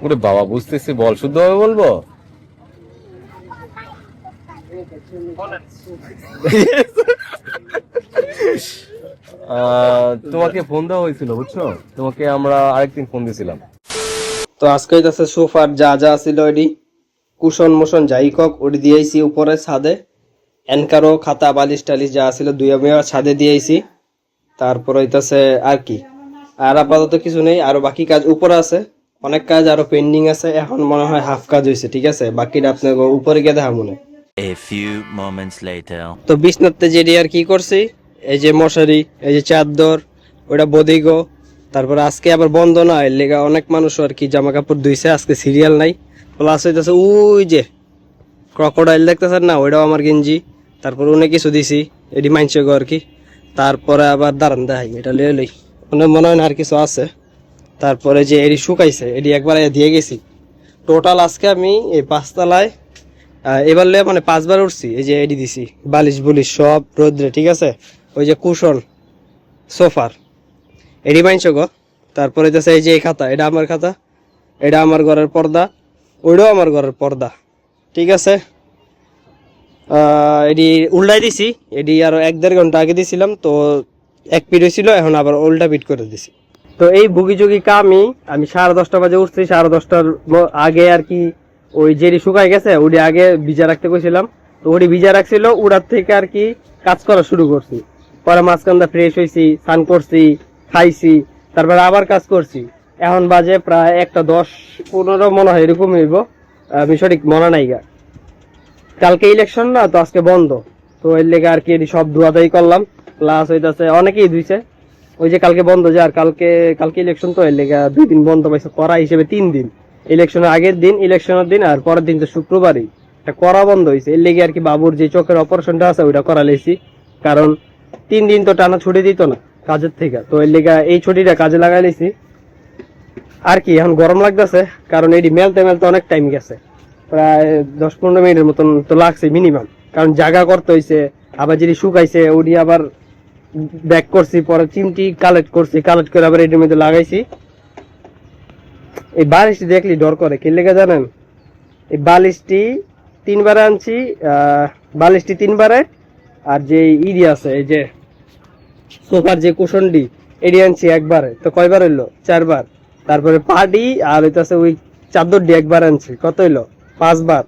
ওরে বাবা, বুঝতেছি, বল, শুদ্ধভাবে বলবো। তোমাকে ফোন দেওয়া হয়েছিল, বুঝছো? তোমাকে আমরা আরেকদিন ফোন দিয়েছিলাম। তো আজকে হইতাছে সোফার যা যা ছিল ওডি কুশন মোশন যাই কক ওডি দিয়েছি উপরে ছাদে। এনকারো খাতা বালিশ টালিশ যা ছিল দুই আমি ছাদে দিয়েছি। তারপর হইতাছে আর কি, আর আপাতত কিছু নেই, আরো বাকি কাজ উপরে আছে, অনেক কাজ আরো পেন্ডিং আছে। এখন মনে হয় হাফ কাজ হয়েছে, ঠিক আছে, বাকিটা আপনার উপরে গিয়ে দেখা মনে। A few moments later. তো বিছনাতে যেটি আর কি করছি, এই যে মশারি, এই যে চাদর, ওটা বদিগো। তারপরে আজকে আবার বন্ধ না, এর লেগা অনেক মানুষ আর কি জামা কাপড় ধুইছে, আজকে সিরিয়াল নাই। প্লাস হইতেছে ওই যে ক্রকোডাইল দেখতেছেন না, ওইটাও আমার গেঞ্জি। তারপর অনেক কিছু দিছি, এটি মাইনছে গো আর কি। তারপরে আবার দাঁড়ান দেখাই, এটা লিয়ে লই, মনে হয় না আর কিছু আছে। তারপরে যে এটি শুকাইছে, এটি একবার দিয়ে গেছি। টোটাল আজকে আমি এই পাঁচতলায় এবার লিয়ে মানে 5 বার উঠছি। এই যে এডি দিছি, বালিশ বুলিশ সব রোদ্রে, ঠিক আছে। ওই যে কুশন সোফার এডি মাইনছো গো। তারপরে হইতেছে এই যে এই খাতা, এটা আমার খাতা, এটা আমার ঘরের পর্দা, ওইটাও আমার ঘরের পর্দা, ঠিক আছে। এডি উল্টাই দিছি, এডি আরো 1-1.5 ঘন্টা আগে দিছিলাম, তো এক পিঠ হয়েছিল, এখন আবার উল্টা পিঠ করে দিছি। তো এই বুগি জুগি কামই আমি 10:30 বাজে উঠছি, 10:30টার আগে আর কি। ওই যেটি শুকাই গেছে ওটি আগে ভিজা রাখতে কইছিলাম, তো ওটি ভিজা রাখছিল, ওটার থেকে আর কি কাজ করা শুরু করছি। পরে মাঝখানটা ফ্রেশ হয়েছি, স্নান করছি, খাইছি, তারপরে আবার কাজ করছি। এখন বাজে প্রায় 1:10-15 মনে হয়, এরকম হইব, আমি সঠিক মনে নাই গা। কালকে ইলেকশন না, তো আজকে বন্ধ, তো এর লেগে আর কি সব ধোয়াধাই করলাম। প্লাস হইতাছে অনেকেই ধুইছে, ওই যে কালকে বন্ধ যে, আর কালকে ইলেকশন, তো এর লেগে 2 দিন বন্ধ পাইছে, করা হিসেবে 3 দিন। ইলেকশনের আগের দিন, ইলেকশনের দিন, আর পরের দিন তো শুক্রবারই এটা করা বন্ধ হয়েছে। এর লেগে আর কি বাবুর যে চোখের অপারেশনটা আছে ওইটা করা লেছি, কারণ 3 দিন তো টানা ছুটি দিত না কাজের থেকে, তো এর লেগে এই ছুটিটা কাজে লাগাই লেছি আর কি। এখন গরম লাগতেছে, কারণ এটি মেলতে মেলতে অনেক টাইম গেছে, প্রায় 10-15 মিনিটের মতন তো লাগছে মিনিমাম, কারণ জায়গা করতে হয়েছে। আবার যেটি শুকাইছে ওটি আবার ব্যাক করছি, পরে চিমটি কালেক্ট করছি, কালেক্ট করে আবার এটির মধ্যে লাগাইছি। এই বালিশটি দেখলি ডর করে, কি লেগে জানেন? এই বালিশটি 3 বারে আনছি, বালিশটি 3 বারে, আর যে ইডি আছে এই যে সোফার যে কুশনটি এডি আনছি একবারে, তো কয়বার হইলো? 4 বার। তারপরে পাডি আর হইতাছে ওই চাদরটি একবার আনছি, কত হইলো? 5 বার।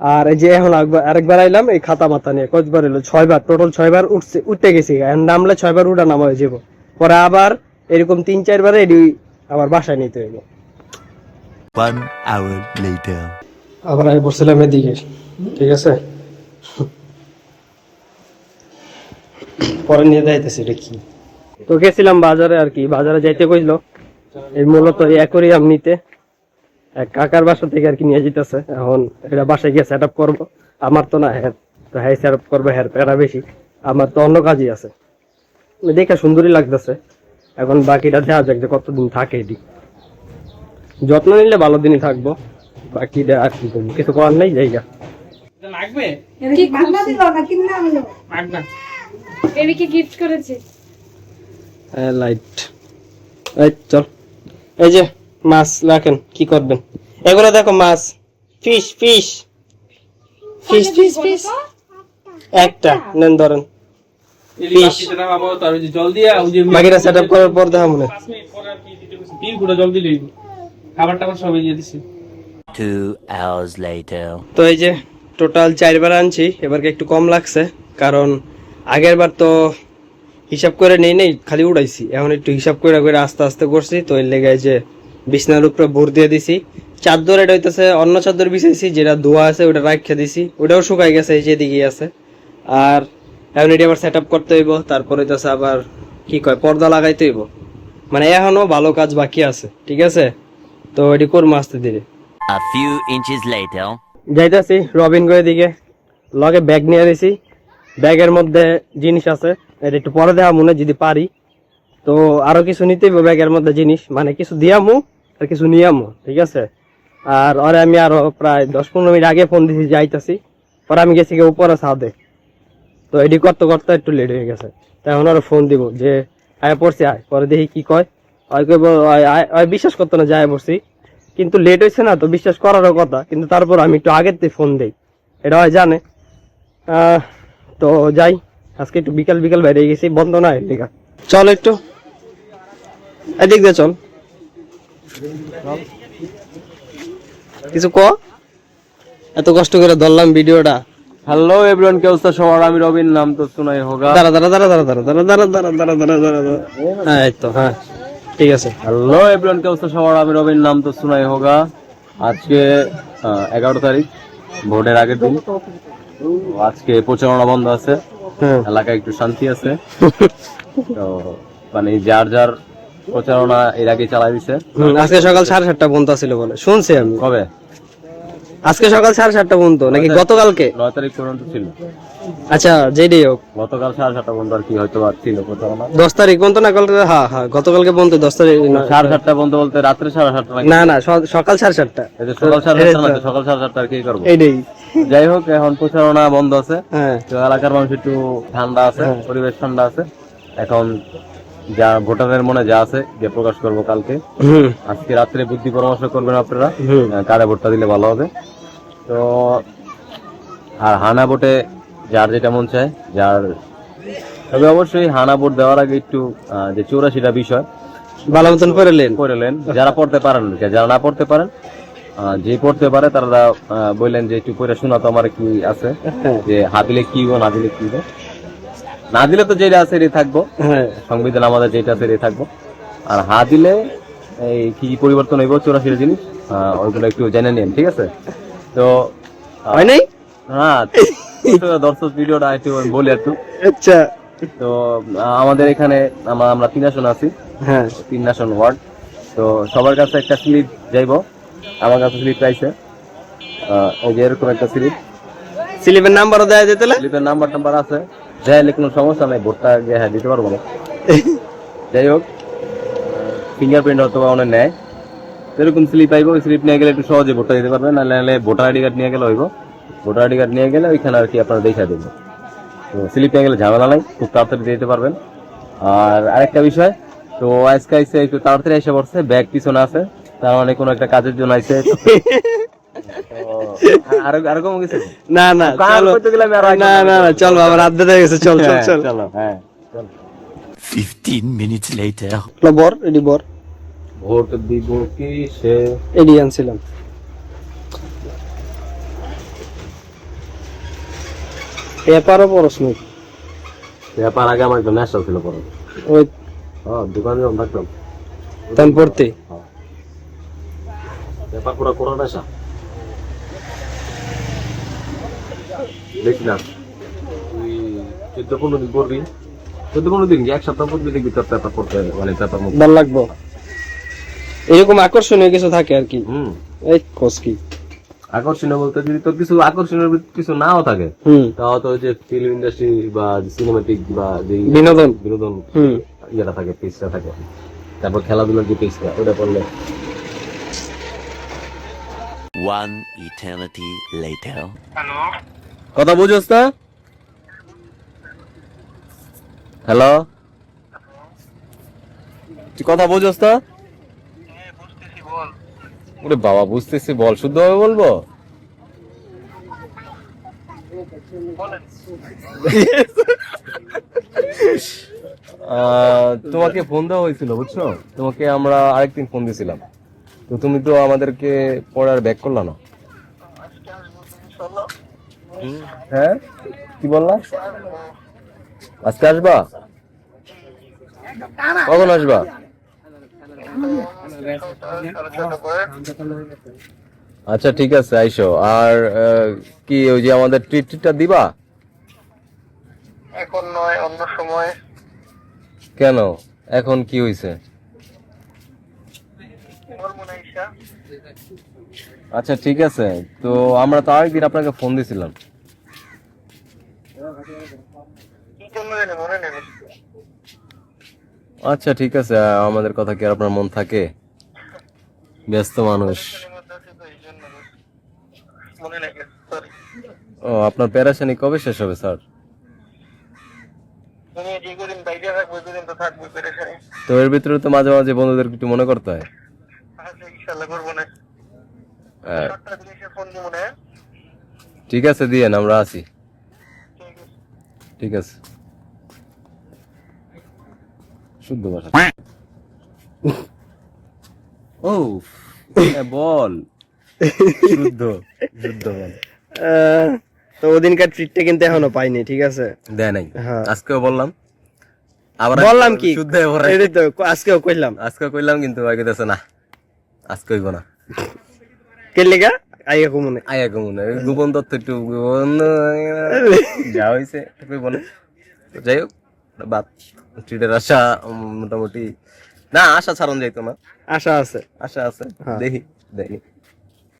আর এই যে এখন আরেকবার আইলাম এই খাতা মাথা নিয়ে, কতবার হইলো? 6 বার, টোটাল 6 বার উঠতে গেছি। নামলে 6 বার উঠা নামা হয়ে যাবো, পরে আবার এরকম 3-4 বারে এডি আবার বাসায় নিতে হইব। 1 hour later. আবার আমি বসছিলাম এদিকে, ঠিক আছে, পরে নিয়ে যাইতেছি এটা কি। তো গেছিলাম বাজারে আর কি, বাজারে যাইতে কইলো এই মূলত অ্যাকোরিয়াম নিতে, এক কাকার বাসা থেকে আর কি নিয়ে যেতেছে। এখন এটা বাসায় গিয়ে সেট আপ করবো, আমার তো না, হ্যাঁ তো হ্যাঁ সেট আপ করবো, হ্যাঁ প্যারা বেশি, আমার তো অন্য কাজই আছে। দেখে সুন্দরই লাগতেছে, এখন বাকিটা দেখা যাক যে কতদিন থাকে এটি। যত্ন নিলে ভালো দিনই থাকবো, বাকিটা আর কি করবো, কিছু করার নেই, জায়গা লাগবে কি বান্না দিল না কিনা আনলো? লাগবে বেবিকে গিফট করেছে। লাইট এই চল, এই যে মাছ রাখেন, কি করবেন এগুলো? দেখো মাছ, fish fish fish fish fish একটা নেন, ধরেন ফিশ। জল দিয়া ওই যে বাকিটা সেট আপ করার পর দেখা মনে। 5 মিনিট পরে আর কি দিতে কইছি, 3 ফুটা জল দিলেই খাবার টাবার সবই দিয়ে দিছি। 2 hours later. তো এই যে টোটাল 4 বার আনছি, এবারকে একটু কম লাগছে, কারণ আগের বার তো হিসাব করে নেই খালি উড়াইছি, এখন একটু হিসাব করে করে আস্তে আস্তে করছি। তো এর লেগে যে বিছনার উপরে ভোর দিয়ে দিছি। চাদর এটা হইতেছে অন্য চাদর বিছাইছি, যেটা ধোয়া আছে ওটা রাখা দিছি, ওটাও শুকাই গেছে, এই যে এদিকে আছে। আর এখন এটি আবার সেট আপ করতে হইব, তারপর হইতেছে আবার কি কয় পর্দা লাগাইতে হইব, মানে এখনো ভালো কাজ বাকি আছে, ঠিক আছে। তো এটি করবো আস্তে ধীরে। A few inches later. যাইতেছি রবিন গড়ের দিকে, লগে ব্যাগ নিয়ে গেছি, ব্যাগের মধ্যে জিনিস আছে, এটা একটু পরে দেওয়া মনে যদি পারি। তো আরো কিছু নিতে হইব ব্যাগের মধ্যে জিনিস, মানে কিছু দিয়ামু আর কিছু নিয়ামু, ঠিক আছে। আর ওরে আমি আরো প্রায় 10-15 মিনিট আগে ফোন দিছি যাইতাছি, পরে আমি গেছি উপরে ছাদে, তো এডি করতে করতে একটু লেট হয়ে গেছে। তাই এখন আরো ফোন দিব যে আয় পড়ছি, আয়, পরে দেখি কি কয়। বিশ্বাস করতো না, যায় পড়ছি, কিন্তু লেট হয়েছে না তো বিশ্বাস করারও কথা, কিন্তু তারপর আমি একটু আগের থেকে ফোন দেই, এটা হয় জানে। তো যাই, আজকে একটু বিকাল বিকাল বাইরে গেছি, বন্ধ না ঠিক আছে। চল একটু এদিক দিয়ে চল, কিছু ক, এত কষ্ট করে ধরলাম ভিডিওটা। হ্যালো এভরিওয়ান, কে অবস্থা সবার? আমি রবিন, নাম তো শোনাই হোগা। দাঁড়া দাঁড়া দাঁড়া দাঁড়া দাঁড়া দাঁড়া দাঁড়া দাঁড়া দাঁড়া দাঁড়া দাঁড়া দাঁড়া, হ্যাঁ এই তো, হ্যাঁ ঠিক আছে। হ্যালো এভরিওয়ান, কে অবস্থা সবার? আমি রবিন, নাম তো শোনাই হোগা। আজকে 11 তারিখ, ভোটের আগের দিন। তো আজকে প্রচারণা বন্ধ আছে, হ্যাঁ এলাকায় একটু শান্তি আছে। তো মানে যার যার প্রচারণা এর আগে চালাই দিছে। আজকে সকাল 7:30 পর্যন্ত ছিল বলে শুনছি আমি। কবে? আজকে সকাল 7:30 পর্যন্ত নাকি গতকালকে? 9 তারিখ পর্যন্ত ছিল। আচ্ছা যেটাই হোক, গতকাল 7:30 পর্যন্ত আর কি হয়তো বা ছিল প্রচারণা। 10 তারিখ পর্যন্ত না কালকে? হ্যাঁ হ্যাঁ গতকালকে পর্যন্ত 10 তারিখ না, 7:30 পর্যন্ত বলতে রাত্রে 7:30 নাকি? না না সকাল 7:30। এই যে সকাল 7:30 না, সকাল 7:30 আর কি করবো? এইটাই, যাই হোক, এখন প্রচারণা বন্ধ আছে। হ্যাঁ তো এলাকার মানুষ একটু ঠান্ডা আছে, পরিবেশ ঠান্ডা আছে। এখন যা ভোটারের মনে যা আছে যে প্রকাশ করবো কালকে। হুম আজকে রাত্রে বুদ্ধি পরামর্শ করবেন আপনারা, হুম কারে ভোটটা দিলে ভালো হবে। তো আর হানা ভোটে যার যেটা মন চায়, যার, তবে অবশ্যই হানা ভোট দেওয়ার আগে একটু যে 84টা বিষয় ভালো মতন পড়লেন। পড়লেন, যারা পড়তে পারেন, যারা না পড়তে পারেন, যে পড়তে পারে তারা বললেন যে একটু পড়ে শোনা তো আমার কি আছে, যে হা দিলে কি হইব, না দিলে কি হইব। না দিলে তো যেটা আছে এটাই থাকবো, হ্যাঁ সংবিধান আমাদের যেটা আছে এটাই থাকবো। আর হা দিলে এই কি কি পরিবর্তন হইব 84টা জিনিস, ওইগুলো একটু জেনে নিন, ঠিক আছে? তো হয় নাই? হ্যাঁ, দর্শক ভিডিওটা একটু বলি একটু। আচ্ছা তো আমাদের এখানে আমরা 3 আসন আছি, হ্যাঁ 3 আসন ওয়ার্ড। তো সবার কাছে একটা স্লিপ যাইবো, আমার কাছে স্লিপ চাইছে, এই যে এরকম একটা স্লিপ। স্লিপের নাম্বারও দেয়া যেতে না? স্লিপের নাম্বার টাম্বার আছে, যাইলে কোনো সমস্যা নাই, ভোটটা গিয়ে হ্যাঁ দিতে পারবো না। যাই হোক, ফিঙ্গারপ্রিন্ট হয়তো বা অনেক নেয়, এরকম স্লিপ আইব। ওই স্লিপ নিয়ে গেলে একটু সহজে ভোটটা দিতে পারবেন, নাহলে ভোটার আইডি কার্ড নিয়ে গেলে হইব। ভোটার আইডি কার্ড নিয়ে গেলে ওইখানে আর কি আপনারা দেখা দেবেন। তো স্লিপ নিয়ে গেলে ঝামেলা নাই, খুব তাড়াতাড়ি দিতে পারবেন। আর আরেকটা বিষয়, তো আজকে আইসে একটু তাড়াতাড়ি এসে পড়ছে, ব্যাগ পিছনে আছে, তার মানে কোনো একটা কাজের জন্য আইসে। আরো কোনো কিছু না না চলো, না না না চল বাবা, রাত হয়ে গেছে, চল চল চল চলো। হ্যাঁ, 15 minutes later. বর এডি বর ভোট দিব কি সে এডি আনছিলাম। পেপারও পড়স নি? ব্যাপার আগে আমার একটা নেশা ছিল পরে, ওই দোকানে যখন থাকতাম তখন পড়তে। ব্যাপার পুরো করো নেশা দেখি না। তুই 14-15 দিন পড়বি, 14-15 দিন কি 1 সপ্তাহ পড়বি, দেখবি তোর পেপার পড়তে মানে পেপার মুখ ভালো লাগবো, এরকম আকর্ষণীয় কিছু থাকে আর কি। হুম। এই কোস কি আকর্ষণীয় বলতে যদি তোর কিছু আকর্ষণীয় কিছু নাও থাকে, তাও তো ওই যে ফিল্ম ইন্ডাস্ট্রি বা সিনেমাটিক বা যে বিনোদন বিনোদন ইয়েটা থাকে, পেজটা থাকে, তারপর খেলাধুলার যে পেজটা ওটা করলে। One eternity later. কথা বুঝোস না? হ্যালো, তুই কথা বুঝোস না? ওরে বাবা, বুঝতেছি, বল, শুদ্ধভাবে বলবো। তোমাকে ফোন দেওয়া হয়েছিল, বুঝছো? তোমাকে আমরা আরেকদিন ফোন দিয়েছিলাম, তো তুমি তো আমাদেরকে পরে আর ব্যাক করলা না। হ্যাঁ, কি বললা? আজকে আসবা? কখন আসবা? আচ্ছা ঠিক আছে, আইসো। আর কি ওই যে আমাদের ট্রিটটা দিবা? এখন নয়, অন্য সময়। কেন, এখন কি হয়েছে? আচ্ছা ঠিক আছে, তো আমরা তো আরেকদিন আপনাকে ফোন দিছিলাম। আচ্ছা ঠিক আছে, আমাদের কথা কি আর আপনার মন থাকে? ব্যস্ত মানুষ। ও, আপনার প্যারাশানি কবে শেষ হবে স্যার? তো এর ভিতরে তো মাঝে মাঝে বন্ধুদের একটু মনে করতে হয়। হ্যাঁ। ঠিক আছে দিয়েন, আমরা আছি। ঠিক আছে, শুদ্ধ ভাষা। ও বল, শুদ্ধ শুদ্ধ বল। তো ওদিনকার ট্রিটটা কিন্তু এখনো পাইনি, ঠিক আছে? দেয় নাই, হ্যাঁ। আজকেও বললাম, আবার বললাম কি শুদ্ধ এবারে। এটাই তো আজকেও কইলাম। আজকেও কইলাম কিন্তু আগে দেছে না, আজকে হইব না। কেলিগা আইয়া কমনে আয়া কমুন গোপন তথ্য একটু গোপন যা হয়েছে কইব না। তো যাই হোক, বাদ ট্রিটের আশা মোটামুটি না, আশা ছাড়ন যাইতো না, আশা আছে। আশা আছে, হ্যাঁ। দেখি দেখি।